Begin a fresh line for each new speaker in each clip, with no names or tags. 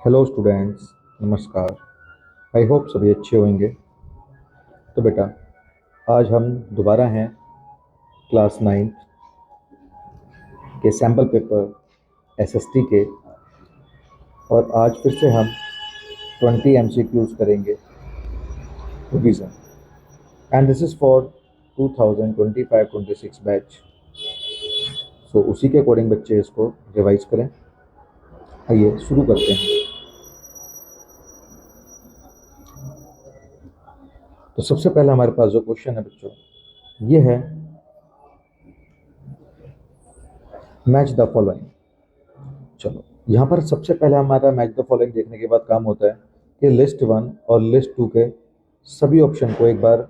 Hello students, नमस्कार। I hope सभी अच्छे होंगे। तो बेटा, आज हम दोबारा हैं क्लास 9 के सैम्पल पेपर एसएसटी के, और आज फिर से हम 20 एमसीक्यूज करेंगे revision. And this is for 2025-26 batch. So उसी के अकॉर्डिंग बच्चे इसको रिवाइज करें। आइए शुरू करते हैं। तो सबसे पहला हमारे पास जो क्वेश्चन है बच्चों, ये है मैच द फॉलोइंग। चलो, यहाँ पर सबसे पहले हमारा मैच द फॉलोइंग देखने के बाद काम होता है कि लिस्ट 1 और लिस्ट 2 के सभी ऑप्शन को एक बार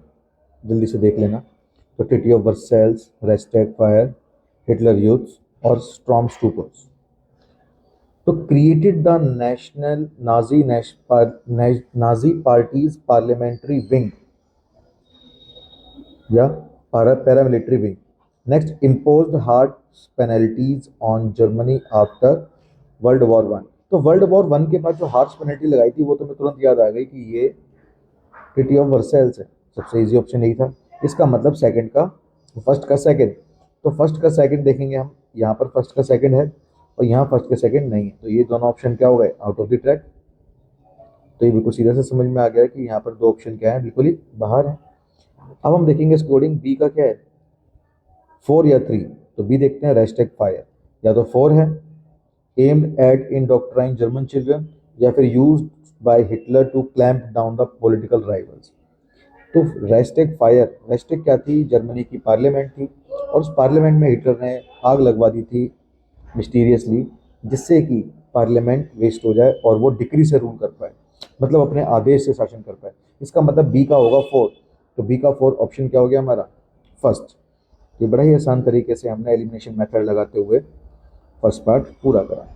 जल्दी से देख लेना। तो treaty of Versailles, rested fire, Hitler youths और स्ट्रॉम स्टूपर्स। तो created the national Nazi parties parliamentary wing या paramilitary wing. Next, imposed hard penalties on Germany after world war one. तो वर्ल्ड वॉर वन के बाद जो harsh penalty लगाई थी वो तो मैं तुरंत याद आ गई कि ये ट्रीटी ऑफ वर्सेल्स है। सबसे इजी ऑप्शन यही था। इसका मतलब सेकंड का फर्स्ट का सेकंड। तो फर्स्ट का सेकंड देखेंगे हम, यहाँ पर फर्स्ट का सेकंड है और यहाँ फर्स्ट का सेकंड नहीं है, तो ये दोनों ऑप्शन क्या हो गए, आउट ऑफ द ट्रैक। तो ये बिल्कुल सीधा से समझ में आ गया कि यहाँ पर दो ऑप्शन क्या है, बिल्कुल ही बाहर है। अब हम देखेंगे इसके अकॉर्डिंग बी का क्या है, 4 या 3। तो बी देखते हैं, रेस्टेड फायर। या तो 4 है, aimed at indoctrinate German children, या फिर used by Hitler to clamp down the political rivals. तो रेस्टेड फायर, रेस्टेड क्या थी, जर्मनी की पार्लियामेंट थी, और उस पार्लियामेंट में हिटलर ने आग लगवा दी थी मिस्टीरियसली, जिससे कि पार्लियामेंट वेस्ट हो जाए और वो डिक्री से रूल कर पाए, मतलब अपने आदेश से शासन कर पाए। इसका मतलब बी का होगा 4। तो बी का 4 ऑप्शन क्या हो गया हमारा, फर्स्ट। ये बड़ा ही आसान तरीके से हमने एलिमिनेशन मेथड लगाते हुए फर्स्ट पार्ट पूरा करा।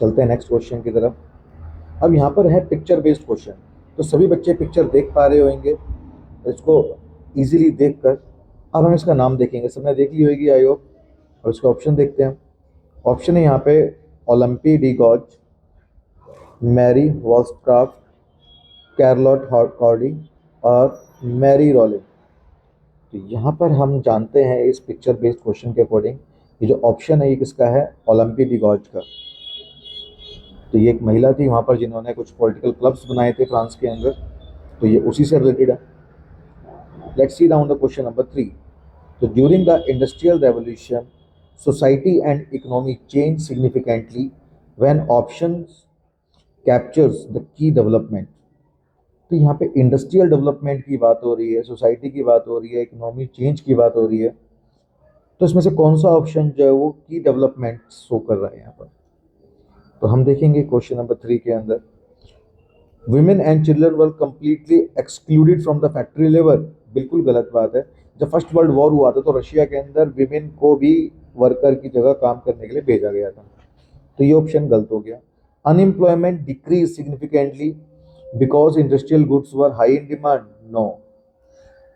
चलते हैं नेक्स्ट क्वेश्चन की तरफ। अब यहाँ पर है पिक्चर बेस्ड क्वेश्चन। तो सभी बच्चे पिक्चर देख पा रहे होंगे, तो इसको इजीली देखकर अब हम इसका नाम देखेंगे। सबने देख ली होगी आई होप। और इसका ऑप्शन देखते हैं। ऑप्शन है यहाँ पे ओलंपी डी गॉज, मैरी वॉल्सक्राफ्ट, कैरलॉट कॉर्डी और मैरी रॉलिंग। तो यहाँ पर हम जानते हैं इस पिक्चर बेस्ड क्वेश्चन के अकॉर्डिंग ये जो ऑप्शन है ये किसका है, ओलंपी डी गॉज का। तो ये एक महिला थी वहाँ पर जिन्होंने कुछ पॉलिटिकल क्लब्स बनाए थे फ्रांस के अंदर, तो ये उसी से रिलेटेड है। Let's see down the question number 3। तो during the industrial revolution society and economy change significantly when options captures the key development. तो यहाँ पे इंडस्ट्रियल डेवलपमेंट की बात हो रही है, सोसाइटी की बात हो रही है, इकोनॉमी चेंज की बात हो रही है। तो इसमें से कौन सा ऑप्शन जो है वो की डेवलपमेंट शो कर रहा है यहाँ पर। तो हम देखेंगे क्वेश्चन नंबर 3 के अंदर, women and children were completely excluded from the factory labour. बिल्कुल गलत बात है। जब फर्स्ट वर्ल्ड वॉर हुआ था तो रशिया के अंदर विमेन को भी वर्कर की जगह काम करने के लिए भेजा गया था, तो ये ऑप्शन गलत हो गया। Unemployment decrease significantly because industrial goods were high in demand. No,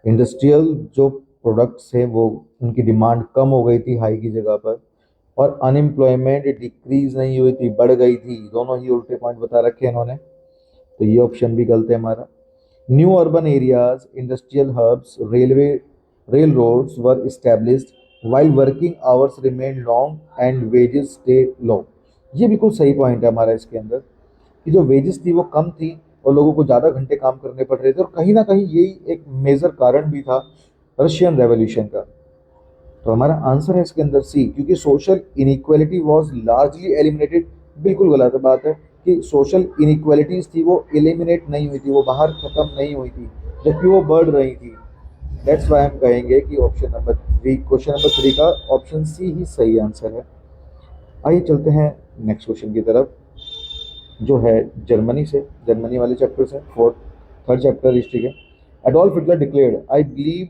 industrial जो प्रोडक्ट्स हैं वो उनकी डिमांड कम हो गई थी हाई की जगह पर, और अनएम्प्लॉयमेंट डिक्रीज नहीं हुई थी, बढ़ गई थी। दोनों ही उल्टे पॉइंट बता रखे हैं इन्होंने, तो ये ऑप्शन भी गलत है हमारा। New urban areas, industrial hubs, railroads were established while working hours remain long and wages stay low. ये बिल्कुल सही पॉइंट है हमारा इसके अंदर कि जो वेजेस थी वो कम थी और लोगों को ज़्यादा घंटे काम करने पड़ रहे थे, और कहीं ना कहीं यही एक मेजर कारण भी था रशियन रेवोल्यूशन का। तो हमारा आंसर है इसके अंदर सी, क्योंकि social inequality was largely eliminated. बिल्कुल गलत बात है कि सोशल इनइक्वालिटीज थी वो एलिमिनेट नहीं हुई थी, वो बाहर खत्म नहीं हुई थी, जबकि वो बढ़ रही थी। दैट्स वाई हम कहेंगे कि ऑप्शन नंबर 3, क्वेश्चन नंबर 3 का ऑप्शन सी ही सही आंसर है। आइए चलते हैं नेक्स्ट क्वेश्चन की तरफ, जो है जर्मनी से, जर्मनी वाले चैप्टर से, थर्ड चैप्टर हिस्ट्री के। Adolf Hitler declared, I believe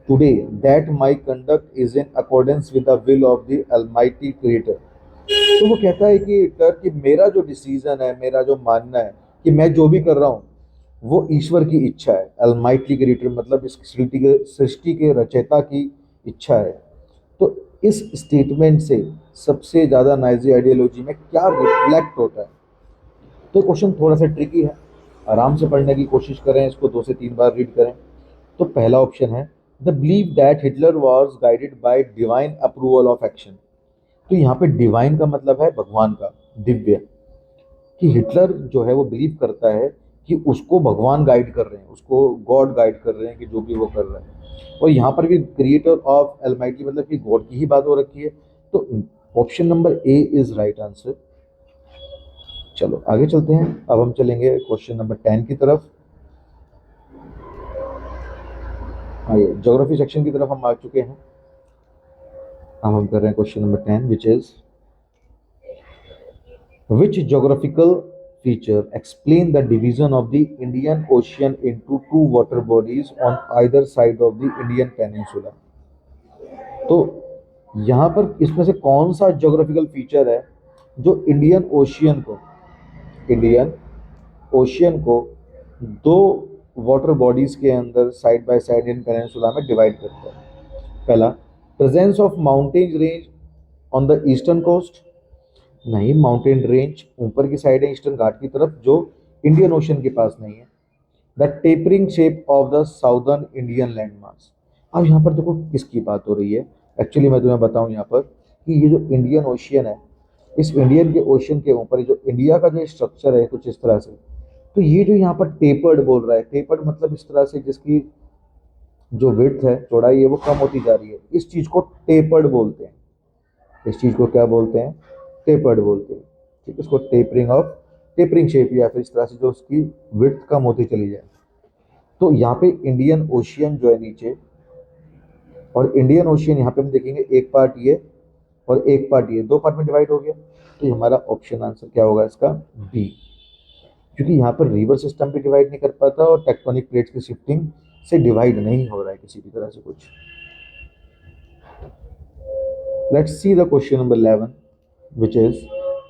today that my conduct is in accordance with the will of the almighty creator। तो वो कहता है कि हिटलर कि मेरा जो डिसीजन है, मेरा जो मानना है कि मैं जो भी कर रहा हूँ वो ईश्वर की इच्छा है। अलमाइटी क्रिएटर मतलब इस सृष्टि के रचयिता की इच्छा है। तो इस स्टेटमेंट से सबसे ज़्यादा नाइजी आइडियोलॉजी में क्या रिफ्लेक्ट होता है, तो क्वेश्चन थोड़ा सा ट्रिकी है, आराम से पढ़ने की कोशिश करें, इसको 2 से 3 बार रीड करें। तो पहला ऑप्शन है the believe that Hitler was guided by divine approval of action. तो यहाँ पे डिवाइन का मतलब है भगवान का, दिव्य, कि हिटलर जो है वो बिलीव करता है कि उसको भगवान गाइड कर रहे हैं, उसको गॉड गाइड कर रहे हैं कि जो भी वो कर रहे हैं। और यहाँ पर भी क्रिएटर ऑफ अलमाइटी मतलब कि गॉड की ही बात हो रखी है। तो option number A is right answer. चलो आगे चलते हैं। अब हम चलेंगे क्वेश्चन नंबर 10 की तरफ। आइए ज्योग्राफी सेक्शन की तरफ हम आ चुके हैं। अब हम कर रहे हैं question number 10 which is which geographical feature explain the division of the Indian Ocean into two water bodies on either side of the Indian Peninsula। तो यहाँ पर इसमें से कौन सा ज्योग्राफिकल फीचर है जो इंडियन ओशियन को दो वाटर बॉडीज के अंदर side by side in peninsula में डिवाइड करता है। पहला, presence of mountain range on the eastern coast. नहीं, माउंटेन रेंज ऊपर की साइड है ईस्टर्न घाट की तरफ, जो इंडियन ओशन के पास नहीं है। The tapering shape of the southern Indian land mass. अब यहाँ पर देखो किसकी बात हो रही है। एक्चुअली मैं तुम्हें बताऊं यहाँ पर कि ये जो इंडियन ओशियन है, इस इंडियन के ओशियन के ऊपर जो इंडिया का जो स्ट्रक्चर है कुछ इस तरह से। तो ये जो यहाँ पर टेपर्ड बोल रहा है, टेपर्ड मतलब इस तरह से जिसकी जो विड्थ है, चौड़ाई है, वो कम होती जा रही है, इस चीज को टेपर्ड बोलते हैं। इस चीज को क्या बोलते हैं? टेपर्ड बोलते हैं। ठीक है, इसको टेपरिंग शेप या फिर इस तरह से जो उसकी विड्थ कम होती चली जाए। तो यहाँ पे इंडियन ओशियन जो है नीचे, और इंडियन ओशियन यहाँ पे हम देखेंगे एक पार्ट ये और एक पार्ट ये, दो पार्ट में डिवाइड हो गया। तो हमारा ऑप्शन आंसर क्या होगा इसका? बी, क्योंकि यहाँ पर रिवर सिस्टम भी डिवाइड नहीं कर पाता और टेक्टोनिक प्लेट्स की शिफ्टिंग से डिवाइड नहीं हो रहा है किसी भी तरह से कुछ। Let's see the question number 11 which is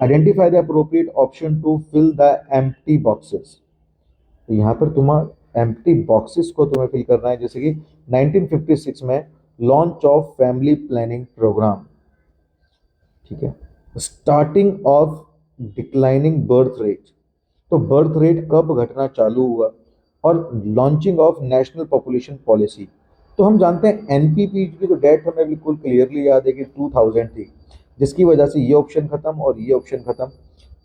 identify the appropriate option to fill the empty boxes। तो यहाँ पर तुम्हारा एम्प्टी बॉक्सेस को तुम्हें फिल करना है, जैसे कि 1956 में launch of family planning programme. ठीक है, starting of declining birth rate. तो बर्थ रेट कब घटना चालू हुआ, और launching of national population policy. तो हम जानते हैं एनपीपी की तो डेट हमें बिल्कुल क्लियरली याद है कि 2000 थी, जिसकी वजह से ये ऑप्शन खत्म और ये ऑप्शन खत्म।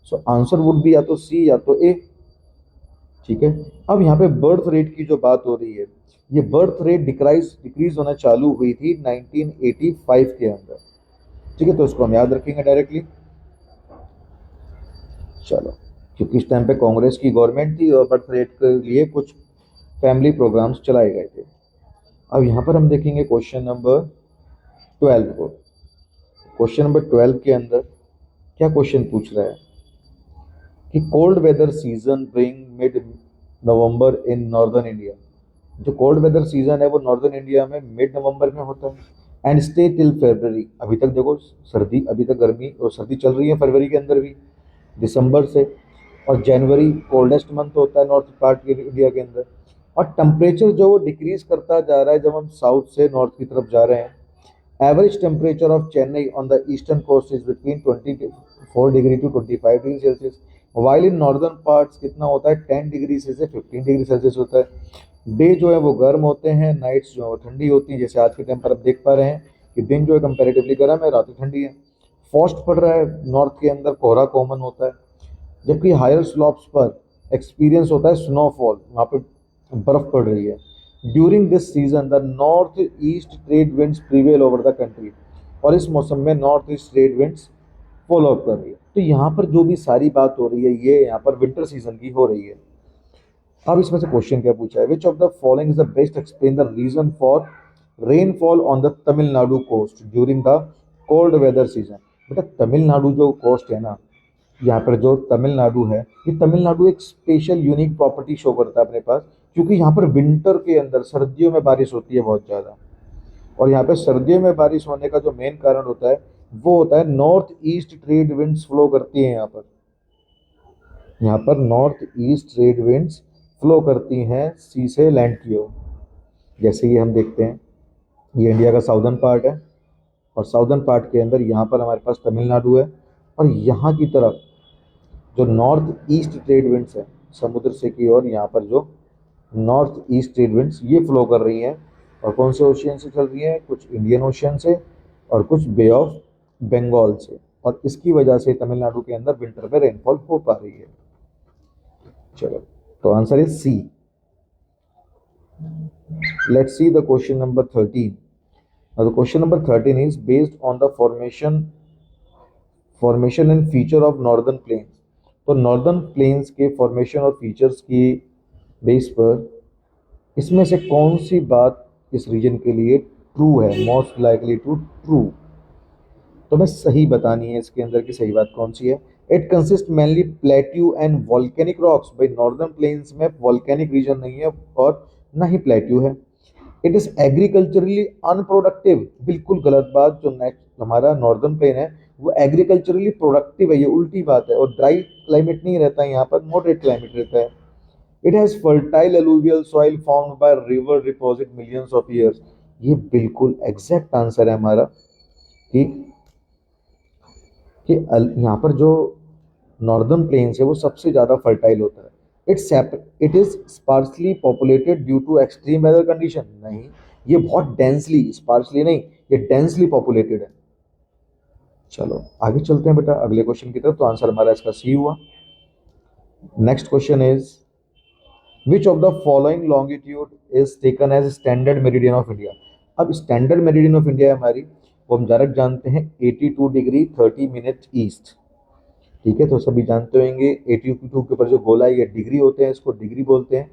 सो आंसर वुड बी या तो सी या तो ए। ठीक है, अब यहाँ पे बर्थ रेट की जो बात हो रही है, ये बर्थ रेट डिक्रीज होना चालू हुई थी 1985 के अंदर। ठीक है, तो इसको हम याद रखेंगे डायरेक्टली। चलो, क्योंकि इस टाइम पे कांग्रेस की गवर्नमेंट थी और बर्थ रेट के लिए कुछ फैमिली प्रोग्राम्स चलाए गए थे। अब यहाँ पर हम देखेंगे क्वेश्चन नंबर 12 को। क्वेश्चन नंबर 12 के अंदर क्या क्वेश्चन पूछ रहा है कि cold weather season bring mid November in northern India. जो कोल्ड वेदर सीजन है वो नॉर्दर्न इंडिया में मिड नवंबर में होता है एंड स्टे टिल फरवरी। अभी तक देखो सर्दी, अभी तक गर्मी और सर्दी चल रही है फरवरी के अंदर भी, दिसंबर से। और जनवरी कोल्डेस्ट मंथ होता है नॉर्थ पार्ट के इंडिया के अंदर। और टेम्परेचर जो वो डिक्रीज करता जा रहा है जब हम साउथ से नॉर्थ की तरफ जा रहे हैं। Average temperature of Chennai on the eastern coast is between 24 degree to 25 degree Celsius, while in northern parts कितना होता है 10 डिग्री से 15 डिग्री सेल्सियस होता है। डे जो है वो गर्म होते हैं, नाइट्स जो है वो ठंडी होती है। जैसे आज के टाइम पर आप देख पा रहे हैं कि दिन जो है कंपैरेटिवली गर्म है, रातें ठंडी है। फॉस्ट पड़ रहा है नॉर्थ के अंदर, कोहरा कॉमन होता है, जबकि हायर स्लॉप्स पर एक्सपीरियंस होता है स्नोफॉल, वहाँ पे बर्फ पड़ रही है। During this season the north east trade winds prevail over the country. और इस मौसम में north east trade winds follow up कर रही है। तो यहाँ पर जो भी सारी बात हो रही है ये यहाँ पर विंटर सीजन की हो रही है। अब इसमें से क्वेश्चन क्या पूछा है, which of the following is the best explain the reason for rainfall on the Tamil Nadu coast during the cold weather season. बेटा तमिलनाडु जो कोस्ट है ना, यहाँ पर जो तमिलनाडु है, ये तमिलनाडु एक स्पेशल यूनिक प्रॉपर्टी शो करता है अपने पास, क्योंकि यहाँ पर विंटर के अंदर सर्दियों में बारिश होती है बहुत ज़्यादा। और यहाँ पे सर्दियों में बारिश होने का जो मेन कारण होता है वो होता है north east trade winds flow करती हैं यहाँ पर north east trade winds flow करती हैं सी से लैंड की ओर। जैसे ये हम देखते हैं, ये इंडिया का साउदर्न पार्ट है और साउदर्न पार्ट के अंदर यहाँ पर हमारे पास तमिलनाडु है, और यहाँ की तरफ जो नॉर्थ ईस्ट ट्रेड विंड्स है समुद्र से की ओर, यहाँ पर जो नॉर्थ ईस्ट ट्रेड विंड्स ये फ्लो कर रही हैं, और कौन से ओशियन से चल रही हैं, कुछ इंडियन ओशियन से और कुछ बे ऑफ बंगाल से, और इसकी वजह से तमिलनाडु के अंदर विंटर में रेनफॉल हो पा रही है। चलो, तो answer is C. Let's see the question number 13. Now the question number 13 is based on the formation and feature of northern plains. तो नॉर्दर्न प्लेन्स के फॉर्मेशन और फीचर्स की बेस पर इसमें से कौन सी बात इस रीजन के लिए ट्रू है, मोस्ट लाइकली टू ट्रू। तो हमें सही बतानी है इसके अंदर की सही बात कौन सी है। It consist mainly plateau and volcanic rocks. भाई नॉर्दर्न प्लेन्स में वॉल्केनिक रीजन नहीं है और ना ही प्लेट्यू है। इट इज एग्रीकल्चरली अनप्रोडक्टिव, बिल्कुल गलत बात। जो नेक्स्ट हमारा नॉर्दर्न प्लेन है वो एग्रीकल्चरली प्रोडक्टिव है, ये उल्टी बात है। और ड्राई क्लाइमेट नहीं रहता है यहाँ पर, मॉडरेट क्लाइमेट रहता है। It has fertile alluvial soil formed by river deposit millions of years. ये बिल्कुल एग्जैक्ट आंसर है हमारा कि यहाँ पर जो नॉर्दर्न प्लेन्स है वो सबसे ज़्यादा फर्टाइल होता है। It is sparsely populated due to extreme weather condition. नहीं, ये बहुत डेंसली, स्पार्सली नहीं, ये डेंसली पॉपुलेटेड है। चलो आगे चलते हैं बेटा अगले क्वेश्चन की तरफ। तो आंसर हमारा इसका सी हुआ। Next question is which of the following longitude is taken as standard meridian of India. अब स्टैंडर्ड मेरिडियन ऑफ इंडिया हमारी, वो हम डायरेक्ट जानते हैं 82 डिग्री 30 मिनट ईस्ट। ठीक है, तो सभी जानते होंगे 82 के ऊपर जो गोला है ये डिग्री होते हैं, इसको डिग्री बोलते हैं।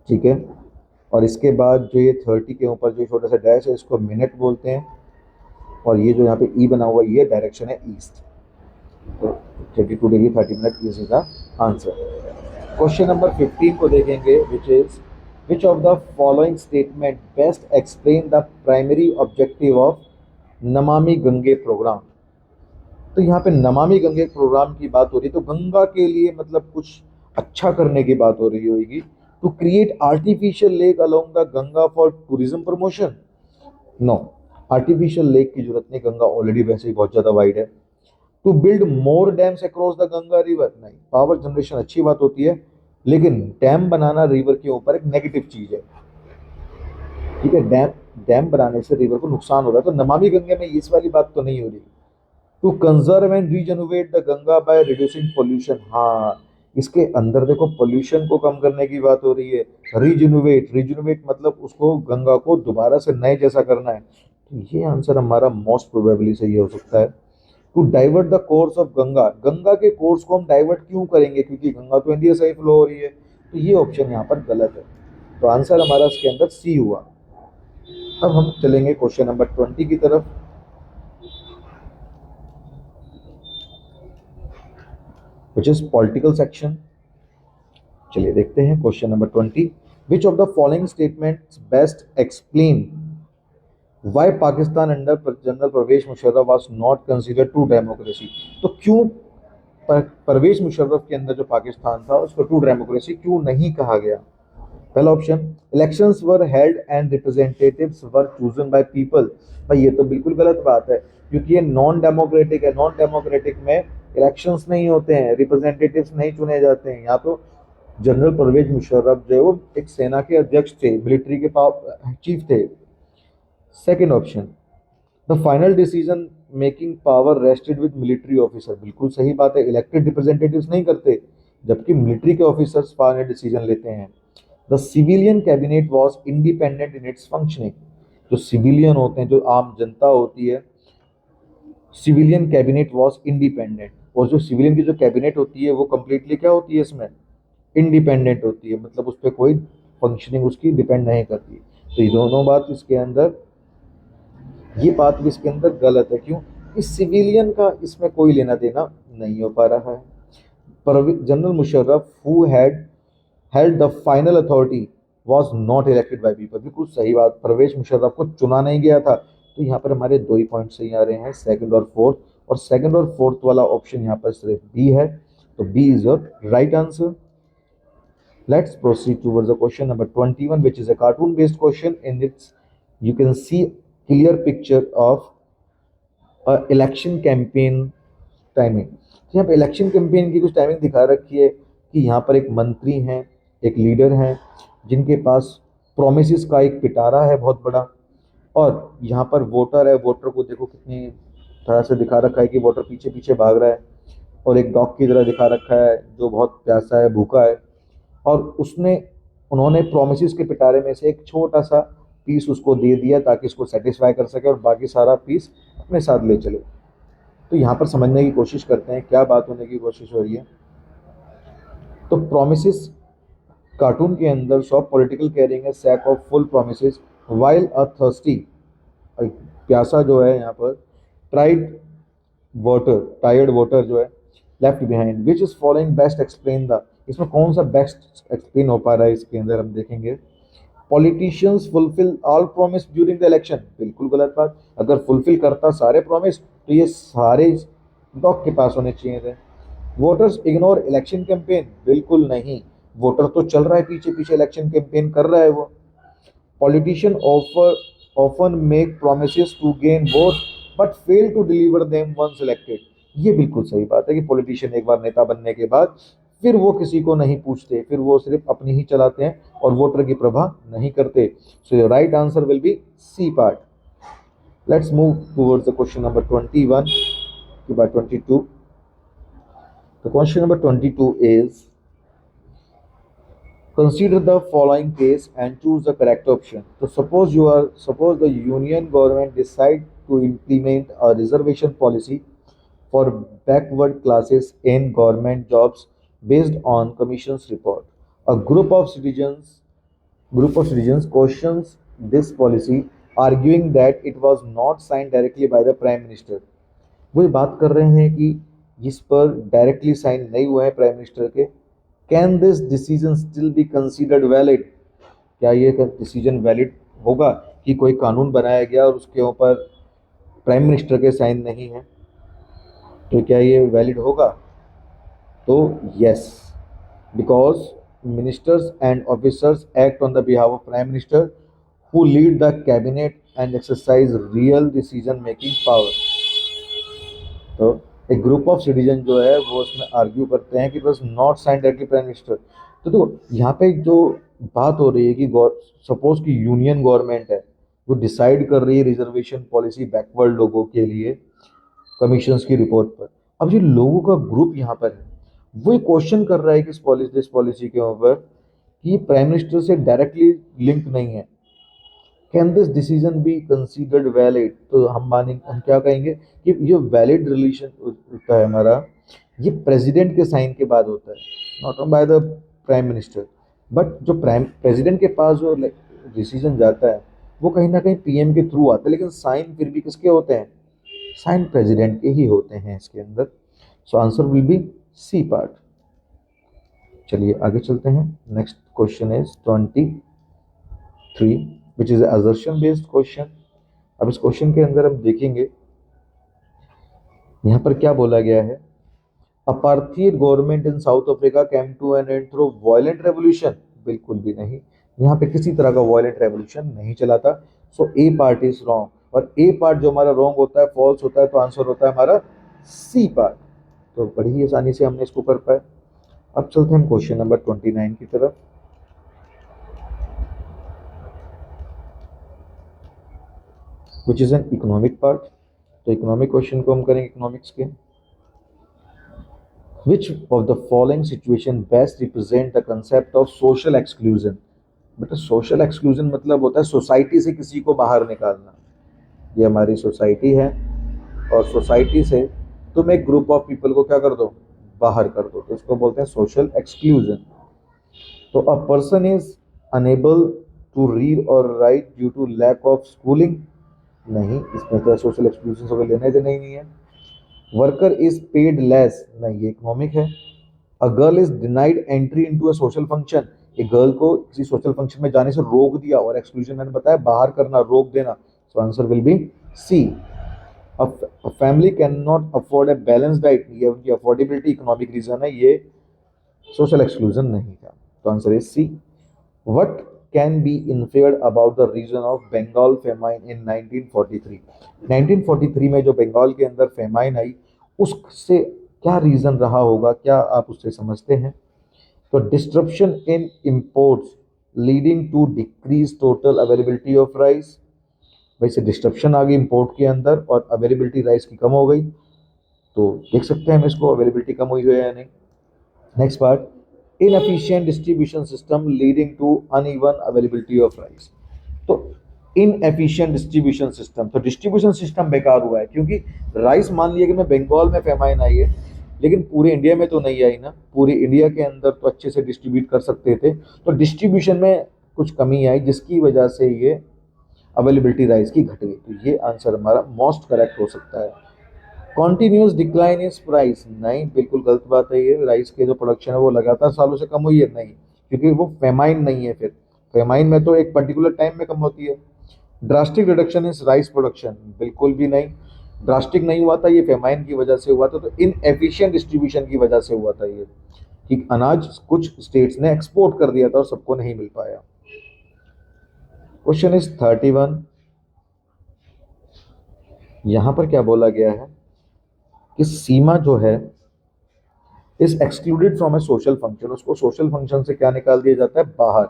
ठीक है, और इसके बाद जो ये 30 के ऊपर जो छोटा सा डैश है इसको मिनट बोलते हैं, और ये जो यहाँ पे ई बना हुआ है ये डायरेक्शन है ईस्ट। तो 32 degree 30 minute east is the answer. Question number 15 को देखेंगे, विच of the following statement best explain the primary objective of Namami Gange programme. तो यहाँ पे नमामि गंगे प्रोग्राम की बात हो रही है, तो गंगा के लिए मतलब कुछ अच्छा करने की बात हो रही होगी। To create artificial lake along the Ganga for tourism promotion. No, artificial lake की जरूरत नहीं, गंगा ऑलरेडी वैसे ही बहुत ज़्यादा वाइड है। To build more dams across the Ganga river. No, power generation अच्छी बात होती है, लेकिन डैम बनाना रिवर के ऊपर एक नेगेटिव चीज़ है। ठीक है, डैम बनाने से रिवर को नुकसान होगा, तो नमामि गंगे में इस वाली बात तो नहीं हो रही। To conserve and rejuvenate the Ganga by reducing pollution. हाँ, इसके अंदर देखो पोल्यूशन को कम करने की बात हो रही है। रीजनोवेट मतलब उसको गंगा को दोबारा से नए जैसा करना है। तो ये आंसर हमारा मोस्ट प्रोबेबली सही हो सकता है। To divert the course of Ganga. Ganga के कोर्स को हम डाइवर्ट क्यों करेंगे, क्योंकि गंगा तो इंडिया से ही फ्लो हो रही है। तो ये ऑप्शन यहाँ पर गलत है, तो आंसर हमारा इसके अंदर सी हुआ। अब हम चलेंगे क्वेश्चन नंबर 20 की तरफ, which is political section। चलिए देखते हैं question number 20। Which of the following statements best explain why Pakistan under general Pervez Musharraf was not considered true democracy. तो क्यों परवेज मुशर्रफ के अंदर जो पाकिस्तान था उसको ट्रू डेमोक्रेसी क्यों नहीं कहा गया। पहला option, elections were held and representatives were chosen by people. भाई ये तो बिल्कुल गलत बात है, क्योंकि ये नॉन डेमोक्रेटिक है। नॉन डेमोक्रेटिक में इलेक्शंस नहीं होते हैं, रिप्रेजेंटेटिव्स नहीं चुने जाते हैं। यहाँ तो जनरल परवेज मुशर्रफ जो है वो एक सेना के अध्यक्ष थे, मिलिट्री के चीफ थे। Second option, the final decision making power rested with military officer. बिल्कुल सही बात है, इलेक्टेड रिप्रेजेंटेटिव्स नहीं करते, जबकि मिलिट्री के ऑफिसर्स फाइनल डिसीजन लेते हैं। The civilian cabinet was independent in its functioning. जो सिविलियन होते हैं, जो आम जनता होती है, सिविलियन कैबिनेट वॉज इंडिपेंडेंट। और जो सिविलियन की जो कैबिनेट होती है वो कंप्लीटली क्या होती है, इसमें इंडिपेंडेंट होती है, मतलब उस पर कोई फंक्शनिंग उसकी डिपेंड नहीं करती। तो ये दोनों बात इसके अंदर, ये बात भी इसके अंदर गलत है। क्यों, इस सिविलियन का इसमें कोई लेना देना नहीं हो पा रहा है। पर general Musharraf who had held the final authority was not elected by people. बिल्कुल सही बात, परवेज मुशर्रफ को चुना नहीं गया था। तो यहाँ पर हमारे दो ही पॉइंट सही आ रहे हैं, सेकंड और फोर्थ। और सेकंड और फोर्थ वाला ऑप्शन यहाँ पर सिर्फ बी है, तो B is your right answer. Let's proceed towards the question number 21, which is a cartoon-based question. In which you can see clear picture of a election campaign timing. यहाँ पे election campaign की कुछ timing दिखा रखी है कि यहाँ पर एक मंत्री हैं, एक लीडर हैं, जिनके पास प्रोमिसेस का एक पिटारा है बहुत बड़ा, और यहाँ पर वोटर है, वोटर को देखो कितनी तरह से दिखा रखा है कि वोटर पीछे पीछे भाग रहा है, और एक डॉग की तरह दिखा रखा है जो बहुत प्यासा है, भूखा है, और उन्होंने प्रोमिसेस के पिटारे में से एक छोटा सा पीस उसको दे दिया ताकि इसको सेटिस्फाई कर सके और बाकी सारा पीस अपने साथ ले चले। तो यहाँ पर समझने की कोशिश करते हैं क्या बात होने की कोशिश हो रही है। तो प्रोमिसेस कार्टून के अंदर सॉफ्ट पॉलिटिकल कैरिंग है sack of full promises while a thirsty, प्यासा जो है यहाँ पर टायर्ड वोटर जो है left behind, which is following best explain the, इसमें कौन सा बेस्ट एक्सप्लेन हो पा रहा है इसके अंदर हम देखेंगे। Politicians fulfil all promise during the election, बिल्कुल गलत बात। अगर फुलफिल करता सारे प्रॉमिस तो ये सारे डॉग के पास होने चाहिए थे। वोटर्स इग्नोर इलेक्शन कैंपेन, बिल्कुल नहीं, वोटर तो चल रहा है पीछे पीछे, इलेक्शन कैंपेन कर रहा है वो। Politician often make promises to gain vote but fail to deliver them once elected, ये बिल्कुल सही बात है कि पॉलिटिशियन एक बार नेता बनने के बाद फिर वो किसी को नहीं पूछते, फिर वो सिर्फ अपनी ही चलाते हैं और वोटर की प्रभा नहीं करते। So right answer will be C part. Let's move towards the question number 21 के बाद 22। The question number 22 is, consider the following case and choose the correct option. So suppose the union government decide to implement a reservation policy for backward classes in government jobs based on commission's report. A group of citizens questions this policy, arguing that it was not signed directly by the prime minister. वो ये बात कर रहे हैं कि जिस पर directly sign नहीं हुआ है प्राइम मिनिस्टर के, can this decision still be considered valid, क्या ये डिसीजन वैलिड होगा कि कोई कानून बनाया गया और उसके ऊपर प्राइम मिनिस्टर के साइन नहीं है, तो क्या ये वैलिड होगा? तो yes, because ministers and officers act on the behalf of prime minister who lead the cabinet and exercise real decision making power. तो एक ग्रुप ऑफ सिटीजन जो है वो उसमें आर्ग्यू करते हैं कि बस not sign directly prime minister. तो देखो यहाँ पे जो बात हो रही है कि सपोज कि यूनियन गवर्नमेंट है वो डिसाइड कर रही है रिजर्वेशन पॉलिसी बैकवर्ड लोगों के लिए कमीशंस की रिपोर्ट पर। अब जो लोगों का ग्रुप यहाँ पर है वो क्वेश्चन कर रहा है कि इस पॉलिसी के ऊपर कि प्राइम मिनिस्टर से डायरेक्टली लिंक नहीं है, can this decision be considered valid. तो हम क्या कहेंगे कि ये वैलिड रिलेशन होता है हमारा, ये प्रेसिडेंट के साइन के बाद होता है, not by the prime minister. But जो प्रेसिडेंट के पास जो डिसीजन जाता है वो कहीं ना कहीं पीएम के थ्रू आता है, लेकिन साइन फिर भी किसके होते हैं? साइन प्रेसिडेंट के ही होते हैं इसके अंदर। So answer will be C part. चलिए आगे चलते हैं। Next question is 23 which is assertion based question. अब इस क्वेश्चन के अंदर हम देखेंगे यहाँ पर क्या बोला गया है। Apartheid government in South Africa came to an end through violent revolution, बिल्कुल भी नहीं, यहाँ पे किसी तरह का वायलेंट रेवोल्यूशन नहीं चला था। सो ए पार्ट इज रॉन्ग, और ए पार्ट जो हमारा रॉन्ग होता है, फॉल्स होता है, तो आंसर होता है हमारा सी पार्ट। तो बड़ी ही आसानी से हमने इसको कर पाए। अब चलते हैं हम क्वेश्चन नंबर 29 की तरफ। Which is an economic part. तो इकोनॉमिक क्वेश्चन को हम करेंगे इकोनॉमिक्स के। Which of the following situation best represent the concept of social exclusion? बेटा सोशल एक्सक्लूजन मतलब होता है सोसाइटी से किसी को बाहर निकालना। ये हमारी सोसाइटी है और सोसाइटी से तुम एक ग्रुप ऑफ पीपल को क्या कर दो? बाहर कर दो, तो इसको बोलते हैं सोशल एक्सक्लूजन। तो a person is unable to read और write due to lack of schooling, नहीं, इसमें तो सोशल एक्सक्लूजन से लेना देना ही नहीं है। वर्कर इज पेड लेस, नहीं, ये इकोनॉमिक है। A girl is denied entry into a social function, एक गर्ल को किसी सोशल फंक्शन में जाने से रोक दिया, और एक्सक्लूजन मैंने बताया बाहर करना, रोक देना। So answer will be C. A family can not afford a balance diet, ये उनकी अफोर्डेबिलिटी इकोनॉमिक रीजन है, ये सोशल एक्सक्लूजन नहीं था। तो answer is C. What can be inferred about the reason of Bengal famine in 1943? 1943 में जो बंगाल के अंदर फेमाइन आई उससे क्या रीजन रहा होगा, क्या आप उससे समझते हैं? तो disruption in imports leading to decrease total availability of rice. वैसे डिस्ट्रप्शन आ गई इंपोर्ट के अंदर और अवेलेबिलिटी राइस की कम हो गई, तो देख सकते हैं हम इसको, अवेलेबिलिटी कम हुई है या नहीं। Next part, inefficient distribution system leading to uneven availability of rice. तो इनएफिशिएंट डिस्ट्रीब्यूशन सिस्टम, तो डिस्ट्रीब्यूशन सिस्टम बेकार हुआ है, क्योंकि राइस मान लिया कि मैं बंगाल में फेमाइन आई है, लेकिन पूरे इंडिया में तो नहीं आई ना, पूरे इंडिया के अंदर तो अच्छे से डिस्ट्रीब्यूट कर सकते थे, तो डिस्ट्रीब्यूशन में कुछ कमी आई जिसकी वजह से ये अवेलेबिलिटी राइस की घट गई। तो ये आंसर हमारा मोस्ट करेक्ट हो सकता है। कॉन्टिन्यूस डिक्लाइन इज प्राइस, नहीं, बिल्कुल गलत बात है ये। राइस के जो प्रोडक्शन है वो लगातार सालों से कम हुई है, नहीं, क्योंकि वो फेमाइन नहीं है। फिर फेमाइन में तो एक पर्टिकुलर टाइम में कम होती है। Drastic reduction is rice production, बिल्कुल भी नहीं, ड्रास्टिक नहीं हुआ था, ये फेमाइन की वजह से हुआ था, तो इन एफिशिएंट डिस्ट्रीब्यूशन की वजह से हुआ था ये, कि अनाज कुछ स्टेट्स ने एक्सपोर्ट कर दिया था और सबको नहीं मिल पाया। Question is 31। यहां पर क्या बोला गया है कि सीमा जो है is excluded from A social function, उसको सोशल फंक्शन से क्या निकाल दिया जाता है, बाहर।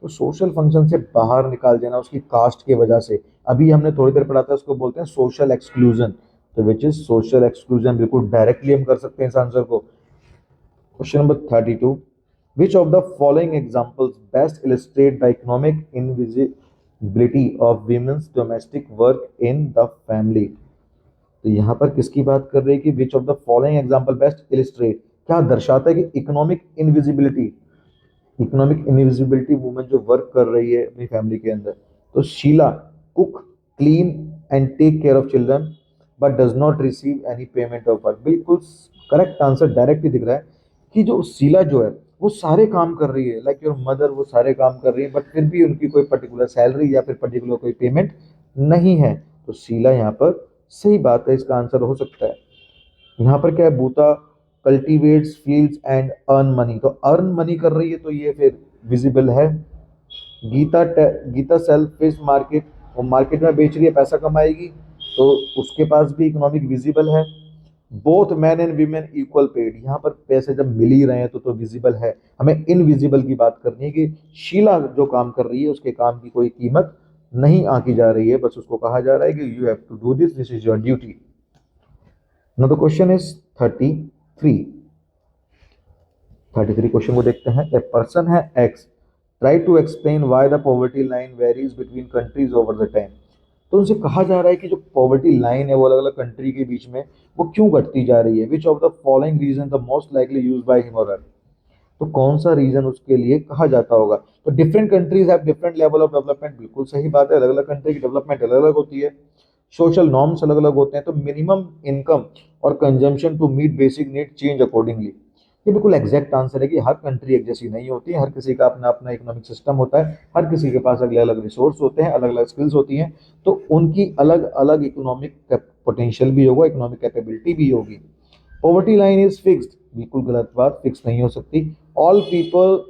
तो सोशल फंक्शन से बाहर निकाल देना उसकी कास्ट की वजह से, अभी हमने थोड़ी देर पढ़ा था, उसको बोलते हैं सोशल एक्सक्लूजन। तो विच इज सोशल एक्सक्लूजन, बिल्कुल डायरेक्टली हम कर सकते हैं इस आंसर को। Question number 32, which of the following examples best illustrate the economic invisibility of women's domestic work in the family. तो यहाँ पर किसकी बात कर रही है कि which of the following example best illustrate, क्या दर्शाता है कि economic invisibility, economic invisibility women जो वर्क कर रही है अपनी फैमिली के अंदर। तो Sheela cook, clean and take care of children but does not receive any payment of work. बिल्कुल करेक्ट आंसर डायरेक्ट ही दिख रहा है कि जो शीला जो है वो सारे काम कर रही है, लाइक योर मदर, वो सारे काम कर रही है, बट फिर भी उनकी कोई पर्टिकुलर सैलरी या फिर पर्टिकुलर कोई पेमेंट नहीं है। तो शीला यहाँ पर सही बात है, इसका आंसर हो सकता है। यहाँ पर क्या है, Buta cultivates fields and earn money, तो अर्न मनी कर रही है, तो ये फिर विजिबल है। Gita Gita sell fish market, वो मार्केट में बेच रही है, पैसा कमाएगी, तो उसके पास भी इकोनॉमिक विजिबल है। Both man and women equal paid, यहाँ पर पैसे जब मिल ही रहे हैं तो विजिबल है। हमें इनविजिबल की बात करनी है कि शीला जो काम कर रही है उसके काम की कोई कीमत नहीं आंकी जा रही है, बस उसको कहा जा रहा है कि you have to do this, this is your duty. Now the question is 33। 33 question को देखते हैं। ए पर्सन है X, try to explain why the poverty line varies between countries over the time. तो उनसे कहा जा रहा है कि जो पॉवर्टी लाइन है वो अलग अलग कंट्री के बीच में वो क्यों घटती जा रही है। Which of the following reason the most likely use by him or her, तो कौन सा रीजन उसके लिए कहा जाता होगा। तो different countries have different level of development, बिल्कुल सही बात है, अलग अलग कंट्री की डेवलपमेंट अलग अलग होती है, सोशल नॉर्म्स अलग अलग होते हैं, तो मिनिमम इनकम और consumption to meet basic need change accordingly. ये बिल्कुल एग्जैक्ट आंसर है कि हर कंट्री एक जैसी नहीं होती है, हर किसी का अपना अपना इकोनॉमिक सिस्टम होता है, हर किसी के पास अलग अलग रिसोर्स होते हैं, अलग अलग स्किल्स होती हैं, तो उनकी अलग अलग इकोनॉमिक पोटेंशियल भी होगा, इकोनॉमिक कैपेबिलिटी भी होगी। पॉवर्टी लाइन इज फिक्स्ड, बिल्कुल गलत बात, फिक्स नहीं हो सकती। All people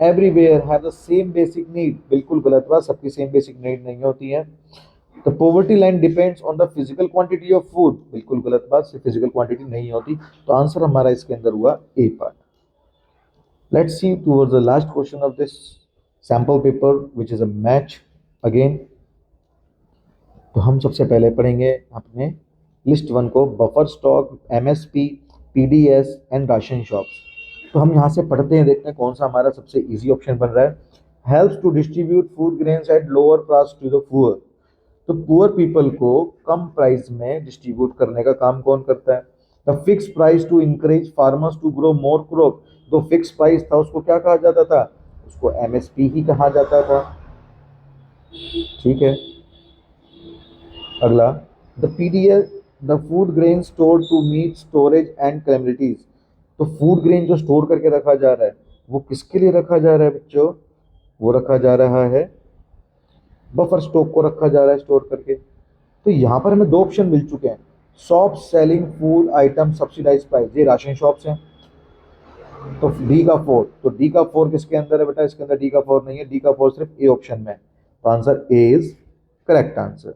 everywhere have the same basic need, बिल्कुल गलत बात, सबकी सेम बेसिक नीड नहीं होती है। The poverty line depends on the physical quantity of food, बिल्कुल गलत बात, सिर्फ फिजिकल क्वांटिटी नहीं होती। तो आंसर हमारा इसके अंदर हुआ A part. Let's see towards the last question of this sample paper which is a match again. तो हम सबसे पहले पढ़ेंगे अपने लिस्ट वन को, buffer stock, MSP, PDS and ration shops. तो हम यहाँ से पढ़ते हैं, देखते हैं कौन सा हमारा सबसे इजी ऑप्शन बन रहा है। Helps to distribute food grains at lower price to the poor, तो पुअर पीपल को कम प्राइस में डिस्ट्रीब्यूट करने का काम कौन करता है। The fix price to encourage farmers to grow more crop, जो फिक्स प्राइस था उसको क्या कहा जाता था, उसको एमएसपी ही कहा जाता था। ठीक है, अगला, the PDS, the food grain store to meet storage and calamities, तो फूड ग्रेन जो स्टोर करके रखा जा रहा है वो किसके लिए रखा जा रहा है बच्चों, वो रखा जा रहा है बफर स्टॉक को रखा जा रहा है स्टोर करके। तो यहाँ पर हमें दो ऑप्शन मिल चुके हैं, shop selling food item subsidize price, ये राशन शॉप्स हैं। तो डी का 4, तो डी का 4 किसके अंदर है बेटा, इसके अंदर डी का 4 नहीं है, डी का 4 सिर्फ ए ऑप्शन में है, तो answer A is correct answer.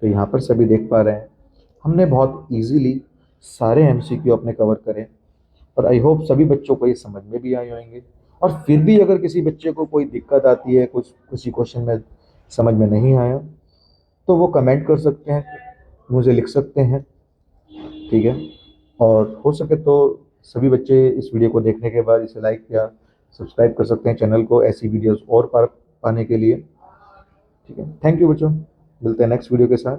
तो यहाँ पर सभी देख पा रहे हैं हमने बहुत इजीली सारे एमसीक्यू अपने कवर करें। और आई होप सभी बच्चों को ये समझ में भी आए होंगे। और फिर भी अगर किसी बच्चे को कोई दिक्कत आती है, कुछ किसी क्वेश्चन में समझ में नहीं आया, तो वो कमेंट कर सकते हैं, मुझे लिख सकते हैं, ठीक है। और हो सके तो सभी बच्चे इस वीडियो को देखने के बाद इसे लाइक या सब्सक्राइब कर सकते हैं चैनल को, ऐसी वीडियोस और पाने के लिए, ठीक है। थैंक यू बच्चों, मिलते हैं नेक्स्ट वीडियो के साथ।